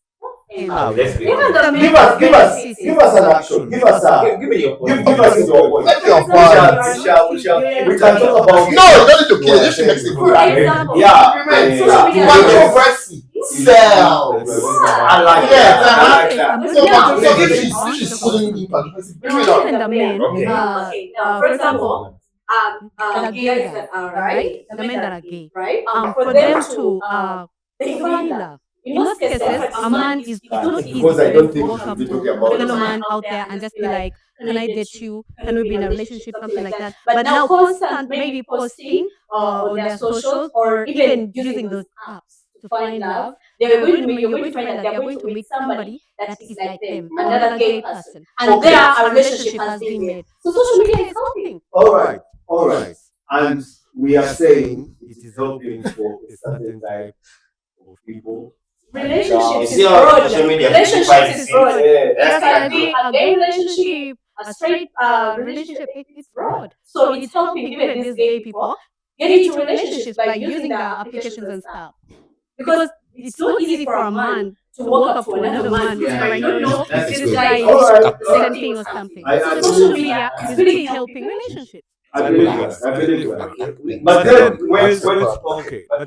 And Let's be even honest. the men Give us, are give us, benefiting. give us an action. Give us a, Give me your point. give us your point. Let your We shall, point. we can talk about. No, you don't need to kill it. If she makes it good. Example. Yeah. Social media. Controversy sells. I like Yes, that. I like Okay, that. I'm going So, to but now. if she's putting in controversy, bring it on. Even the men, Okay. for example, the gays guys that are are right, the men that are gay, right? for them to find love. In most cases, a man is it's not easy Because for I them don't to think walk we up should be to talking a about fellow this. man out there and just be like, "Can I date you? Can we be in a relationship?" Something like that. But now, constant maybe posting on their socials or even using those apps to find love, you're going to find that they're going to meet somebody that is like them, another gay person, and Okay. there a relationship has been made. So social media is helping. All right. And we are saying it is helping for a certain type of people. Relationships You is see how broad. social media Relationships amplifies is it? broad. Yeah. That's That's gonna be a gay relationship, a straight relationship. It's broad. So it's helping even these gay people get into relationships by using the applications and stuff. Because it's not easy for a man to walk up to another man who's Yeah, right now, that's this good. guy All right. is same thing or something. I- So social media is really helping relationships. I believe that. But But then, then,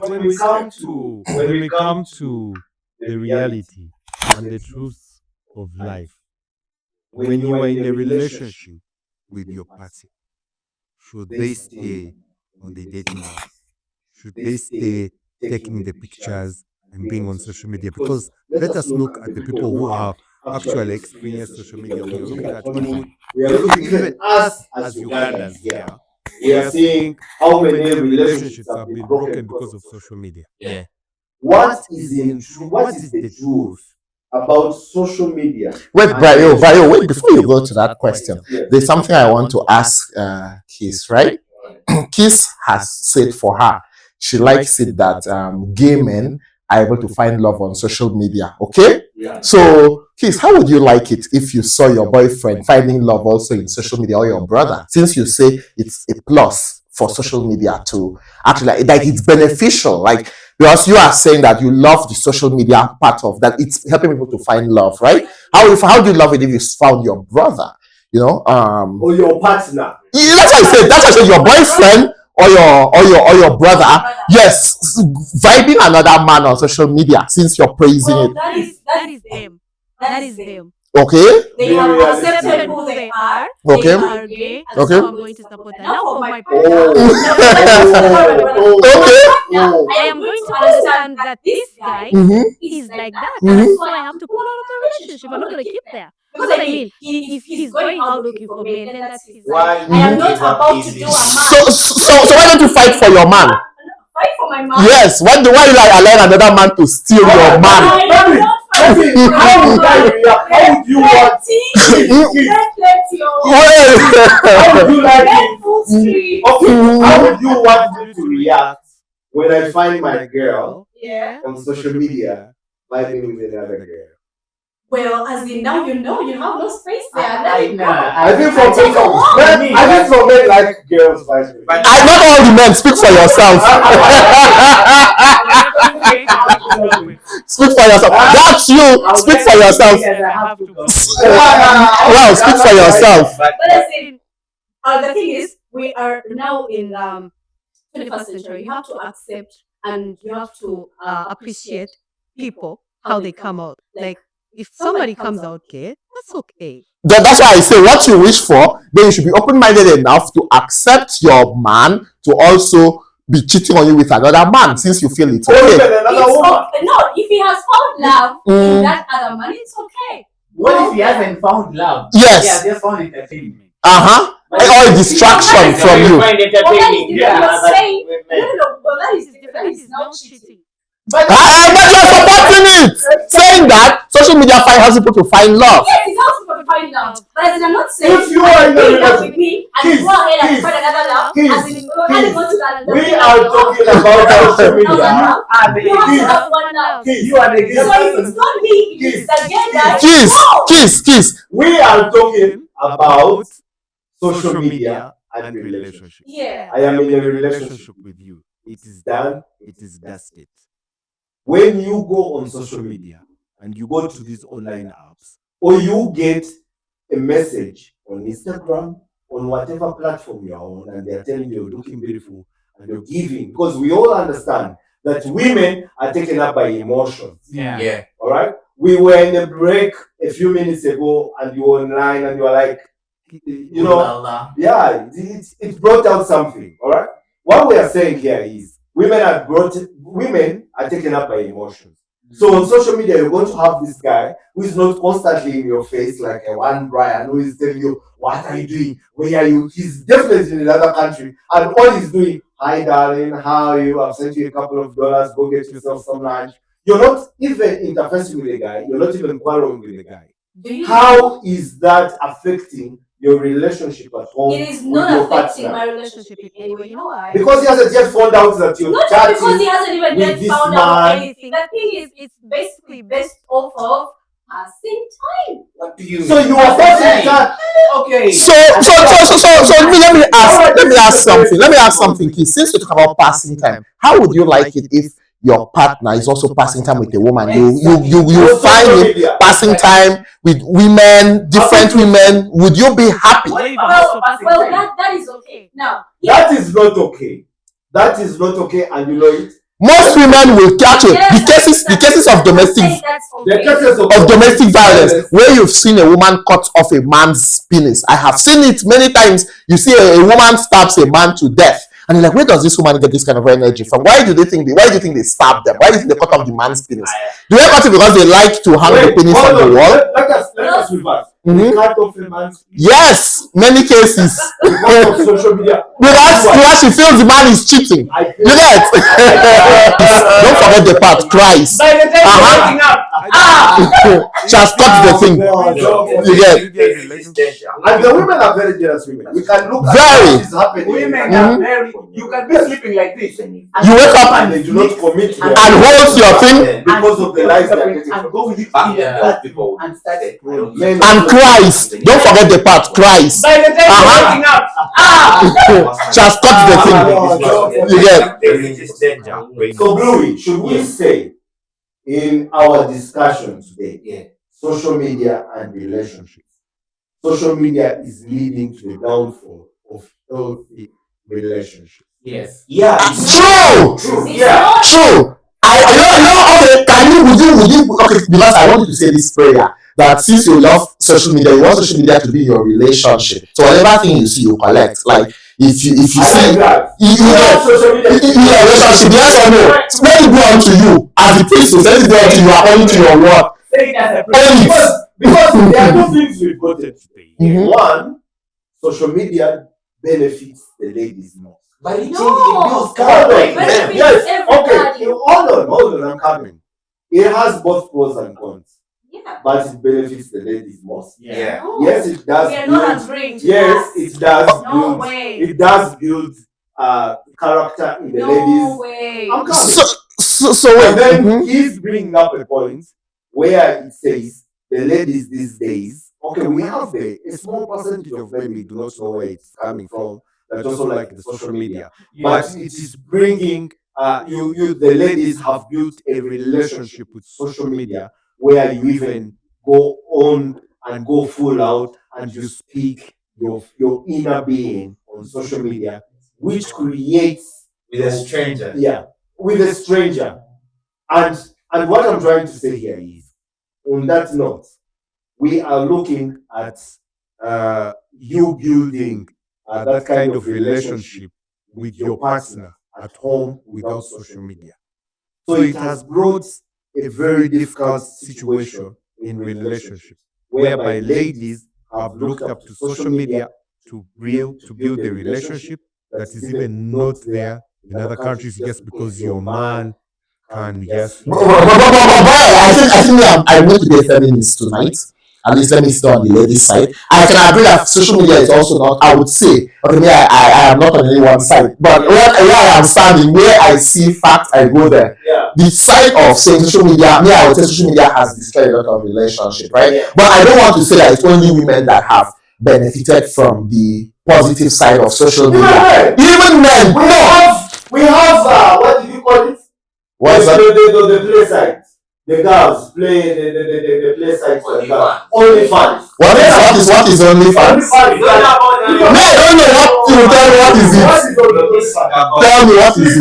when we come to the reality and the truth of life, when you are in a relationship with your partner, should they stay on the dating app? Should they stay taking the pictures and being on social media? Because let us look at the people who have actually experienced social media. When you're looking at people, we are looking even us as Ugandans here, we are seeing how many relationships have been broken because of social media. Yeah. what is the truth about social media. Wait, Bayo, wait, before you go to that question, Yeah. there's something I want to ask Kiss, right? Kiss has said for her, she likes it that gay men are able to find love on social media, okay? Yeah. So, Kiss, how would you like it if you saw your boyfriend finding love also in social media, or your brother? Since you say it's a plus for social media to actually, like it's beneficial, like, because you are saying that you love the social media part of that, it's helping people to find love, right? How do you love it if you found your brother? You know, Or your partner. yeah, that's what I said. That's what I said. Your boyfriend or your brother, yes, vibing another man on social media since you're praising Well, it. that is them. That is them. Okay, They Very have realistic. accepted who they are. Okay. They are gay, and Okay. so I'm going to support that. Now for my Oh. okay. I am going to understand that this guy Mm-hmm. is like that, Mhm. and so I have to pull out of the relationship. I'm not going to keep there. Because I mean, if he's going out looking for men, then that's his Why right. I am not give up about to easily? do a So why don't you fight for your man? fight for my man. Yes. Why you like allow another man to steal your man? Baby, how would I react? How would you want? How would you like it? Okay, how would you want me to react when I find my girl Yeah. on social media vibing with another girl? Well, as in now you have no space there. I think for men like girls vibing. But Not all the men. Speak for yourself. Speak for yourself. That's you. Speak for yourself. Well, speak for yourself. But But as in, the thing is, we are now in 21st century. You have to accept and you have to appreciate people how they come out. Like if somebody comes out gay, That's okay. That's why I say what you wish for, then you should be open-minded enough to accept your man to also be cheating on you with another man since you feel it's Or okay. even another It's woman. okay. No, if he has found love Mm. in that other man, it's okay. What if he hasn't found love? Yes. He has just found entertainment. Uh-huh. Or a distraction from you. Well, that is different. Yeah, You're saying, no, well, that is different. That is not cheating. But you're supporting it, saying that social media helps people to find love. Yes, it's also for find love. But as in, I'm not saying If you are in a be in love relationship, with me and kiss, go ahead and kiss, find another love. kiss, As in, and go to that. we are talking about social media. You have to Kiss. have one love. Kiss. You are the Kiss. So if it's not me, it is the gay guy. Kiss, No. kiss. We are talking about social media and relationships. Yeah. I am in a relationship. with you. It is done. It is dusted. When you go on social media And you go to these online apps. or you get a message on Instagram, on whatever platform you're on, and they're telling you you're looking beautiful and you're giving, because we all understand that women are taken up by emotions. Yeah. All right. We were in a break a few minutes ago, and you were online, and you were like, you know, yeah, it brought out something. All right. What we are saying here is women are taken up by emotions. So on social media, you're going to have this guy who is not constantly in your face like a one Brian who is telling you, what are you doing? Where are you? He's definitely in another country. And all he's doing, hi darling, how are you? I've sent you a couple of dollars, go get yourself some lunch. You're not even interfacing with the guy, you're not even quarreling with the guy. How is that affecting your relationship at home? It is with not your affecting partner? my relationship in any way. You know why? Because he hasn't yet found out that you're Not just because chatting. he hasn't even with yet this found out man. anything. The thing is, it's basically based off of passing time. What do you So you are passing that. Okay. So let me ask something. Let me ask something, Keith. Since you talk about passing time, how would you like it if your partner is also passing time with a woman? You find him passing time with women, different women. Would you be happy? What if I'm Well, also passing well, time? that is okay. Now, That is not okay. That is not okay, and you know it. Most women will catch it. The cases of domestic The cases of domestic violence where you've seen a woman cut off a man's penis. I have seen it many times. You see a woman stabs a man to death, and you're like, where does this woman get this kind of energy from? Why do you think they stab them? Why do you think they cut off the man's penis? Do they cut it because they like to hang the penis on the wall? Let us reverse. Mhm. They cut off a man's Yes, many cases. because of social media. Because she feels the man is cheating. I You get? Don't forget the part, Christ. By the time you're waking up, She has cut the thing. You get? And the women are very jealous women. We can look at Very. what is happening. women Mhm. are very. You can be sleeping like this. You wake up And they do not commit to and their hold your thing because of the lies they are getting and from go with it Yeah. and start men. and Christ. Don't forget the part, Christ. By the time Uh-huh. you're waking up, She has cut the thing. You get? So, Bluey, should we say in our discussion today, social media and relationships, social media is leading to the downfall of healthy relationships? yes. Yeah, True. Yeah. True. Okay, would you, okay, because I want you to say this prayer that since you love social media, you want social media to be your relationship. So whatever thing you see, you collect. Like if you see, you get social media. in your relationship, yes or no? Let it be unto you as the priest, let it be unto you according to your word. Say it as a Own it. Because there are two things we've gotten today. Mhm. One, social media benefits the ladies more. But it No. Hold on. Benefits Yes. everybody. Okay. Hold on. I'm coming. It has both pros and cons, Yeah. but it benefits the ladies most. Yeah. No. Yes, it does. We are not build- agreeing to Yes, that. it does. No build- way. It does build character in the No ladies. way. I'm coming. So wait. And then Mhm. he's bringing up a point where it says the ladies these days. Okay, we have a small percentage of maybe do not know where it's coming from. That also like the social media, but it is bringing the ladies have built a relationship with social media where you even go on and go full out and you speak your inner being on social media, which creates With a stranger. with a stranger. And what I'm trying to say here is, on that note, we are looking at you building that kind of relationship with your partner at home without social media. So it has brought a very difficult situation in relationships, whereby ladies have looked up to social media to build a relationship that is even not there in other countries just because your man can just I want to be a feminist tonight. At least let me stay on the ladies' side. I can agree that social media is also not, I would say, okay, me, I am not on anyone's side, but where I am standing, where I see facts, I go there. Yeah. The side of saying social media, me, I would say social media has destroyed a lot of relationship, right? Yeah. But I don't want to say that it's only women that have benefited from the positive side of social media. Even men, we have what did you call it? What's that? The play sites. The girls play the play sites. Only fans. What is OnlyFans? Me, I don't know what to tell me. What is it? Tell me what is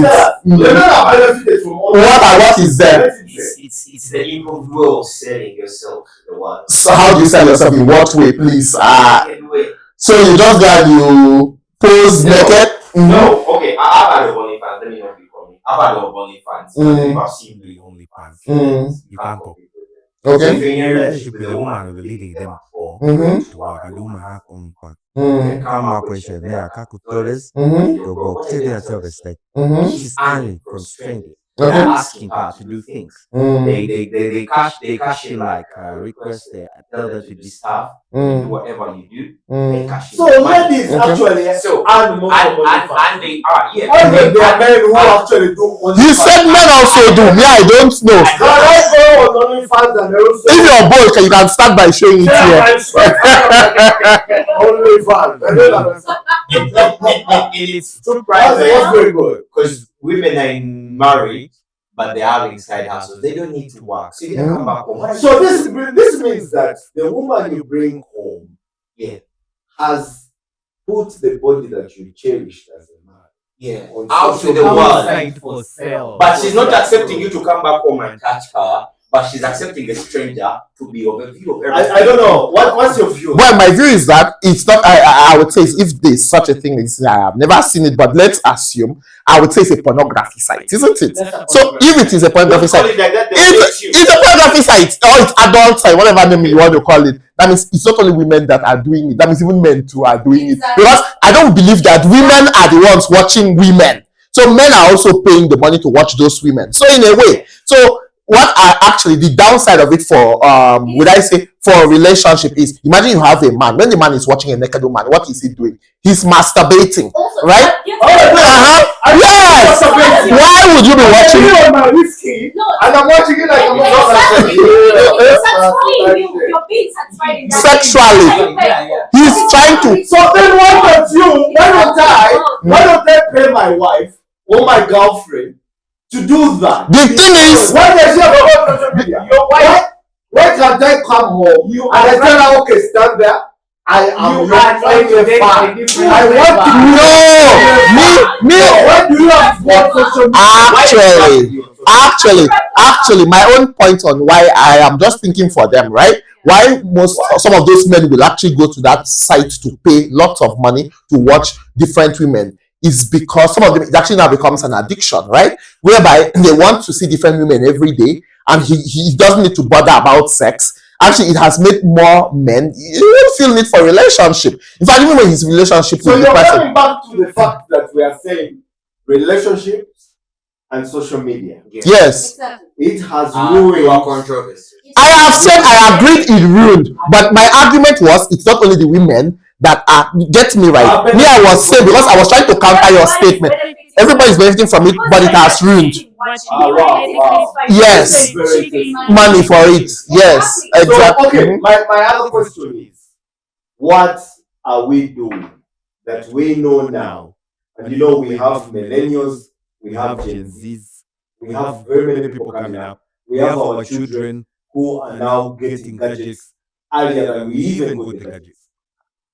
it? What is there? It's the improved way of selling yourself. The one. So how do you sell yourself? In what way, please? Anyway. So you just got you pose naked? No, okay. I've had a OnlyFans. Let me not be funny. I've had a OnlyFans. I've seen the OnlyFans. You can't copy. Okay. If you're in a relationship with a woman who's leading them for to work, and the woman has OnlyFans. Come up with a mere calculators. You go take their self-respect. She's earning from strangers. They're asking her to do things. They cash in like requests. They tell them to do stuff. Do whatever you do. They cash in. So ladies actually earn more and they are there are men who actually do only You said men also do. Me, I don't know. If you're bold, you can start by showing it here. It's surprising. Very good because women are married, but they're having side hustles. They don't need to work, so you can come back home. So this means that the woman you bring home, has put the body that you cherished as a man, out to the world for sale. But she's not accepting you to come back home and touch her. But she's accepting a stranger to be of a view of everything. I don't know. What's your view? Well, my view is that it's not. I would say if there's such a thing, I have never seen it, but let's assume. I would say it's a pornography site, isn't it? So if it is a pornography site, it's a pornography site or it's adult site, whatever name you want to call it. That means it's not only women that are doing it. That means even men too are doing it. Because I don't believe that women are the ones watching women. So men are also paying the money to watch those women. So in a way, what are actually the downside of it for would I say for a relationship is, imagine you have a man, when the man is watching a naked woman, what is he doing? He's masturbating, right? Yes. Why would you be watching on my whiskey and I'm watching it like I'm sexually? He's trying to. So then why don't I pay my wife or my girlfriend to do that? The thing is, why does she have a social media? Why can't I come home and I tell her, okay, stand there. I am not trying to find. I want to me. Why do you have social media? Actually, my own point on why I am just thinking for them, right? Why some of those men will actually go to that site to pay lots of money to watch different women is because some of them, it actually now becomes an addiction, right? Whereby they want to see different women every day, and he doesn't need to bother about sex. Actually, it has made more men. You don't feel need for relationship. In fact, even when his relationship so with the you're person. coming back to the fact that we are saying relationships and social media. Yes. It has ruined our controversy. I have said I agreed it ruined, but my argument was it's not only the women that are, get me right. Me, I was saying, because I was trying to counter your statement. Everybody's benefiting from it, but it has ruined. Yes. Money for it. Yes. Exactly. So, okay, my other question is, what are we doing that we know now? And you know, we have millennials, we have Gen Zs, we have very many people coming up. We have our children who are now getting gadgets earlier than we even got the gadgets.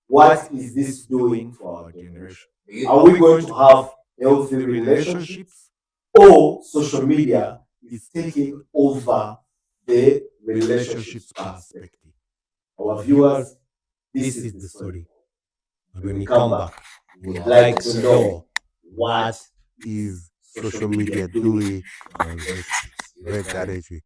What is this doing for our generation? Are we going to have healthy relationships, or social media is taking over the relationships perspective? Our viewers, This is the story. And when we come back, we would like to know what is social media doing on this red directory.